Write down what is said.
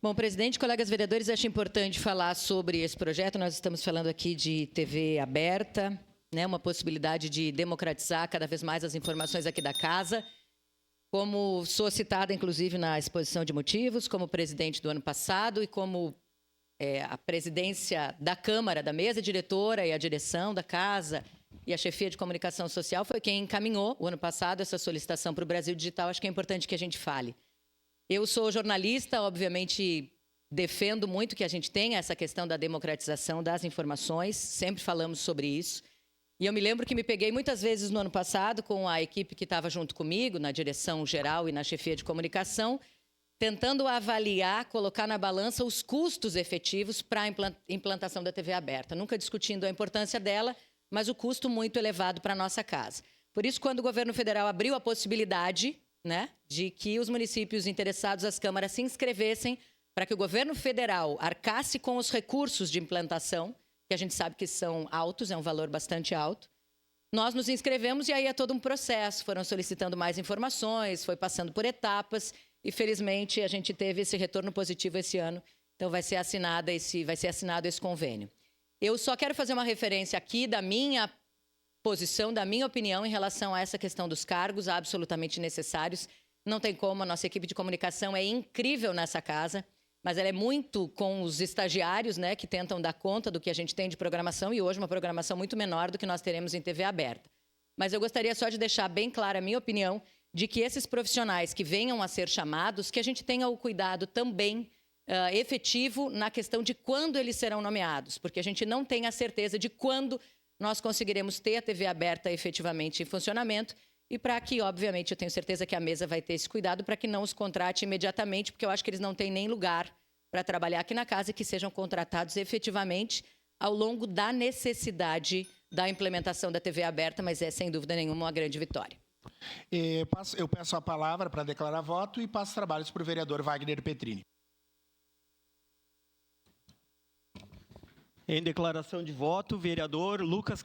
Bom, presidente, colegas vereadores, acho importante falar sobre esse projeto. Nós estamos falando aqui de TV aberta, né, uma possibilidade de democratizar cada vez mais as informações aqui da casa. Como sou citada, inclusive, na exposição de motivos, como presidente do ano passado e como a presidência da Câmara, da mesa diretora e a direção da casa e a chefia de comunicação social foi quem encaminhou, o ano passado, essa solicitação para o Brasil Digital. Acho que é importante que a gente fale. Eu sou jornalista, obviamente defendo muito que a gente tenha essa questão da democratização das informações, sempre falamos sobre isso. E eu me lembro que me peguei muitas vezes no ano passado com a equipe que estava junto comigo, na direção geral e na chefia de comunicação, tentando avaliar, colocar na balança os custos efetivos para a implantação da TV aberta. Nunca discutindo a importância dela, mas o custo muito elevado para a nossa casa. Por isso, quando o governo federal abriu a possibilidade, né, de que os municípios interessados, as câmaras, se inscrevessem para que o governo federal arcasse com os recursos de implantação, que a gente sabe que são altos, é um valor bastante alto, nós nos inscrevemos e aí é todo um processo. Foram solicitando mais informações, foi passando por etapas e, felizmente, a gente teve esse retorno positivo esse ano. Então, vai ser assinado esse convênio. Eu só quero fazer uma referência aqui da minha posição, da minha opinião em relação a essa questão dos cargos absolutamente necessários. Não tem como, a nossa equipe de comunicação é incrível nessa casa, mas ela é muito com os estagiários, né, que tentam dar conta do que a gente tem de programação e hoje uma programação muito menor do que nós teremos em TV aberta. Mas eu gostaria só de deixar bem clara a minha opinião de que esses profissionais que venham a ser chamados, que a gente tenha o cuidado também efetivo na questão de quando eles serão nomeados, porque a gente não tem a certeza de quando nós conseguiremos ter a TV aberta efetivamente em funcionamento e para que, obviamente, eu tenho certeza que a mesa vai ter esse cuidado para que não os contrate imediatamente, porque eu acho que eles não têm nem lugar para trabalhar aqui na casa e que sejam contratados efetivamente ao longo da necessidade da implementação da TV aberta, mas é, sem dúvida nenhuma, uma grande vitória. Eu peço a palavra para declarar voto e passo trabalhos para o vereador Wagner Petrini. Em declaração de voto, vereador Lucas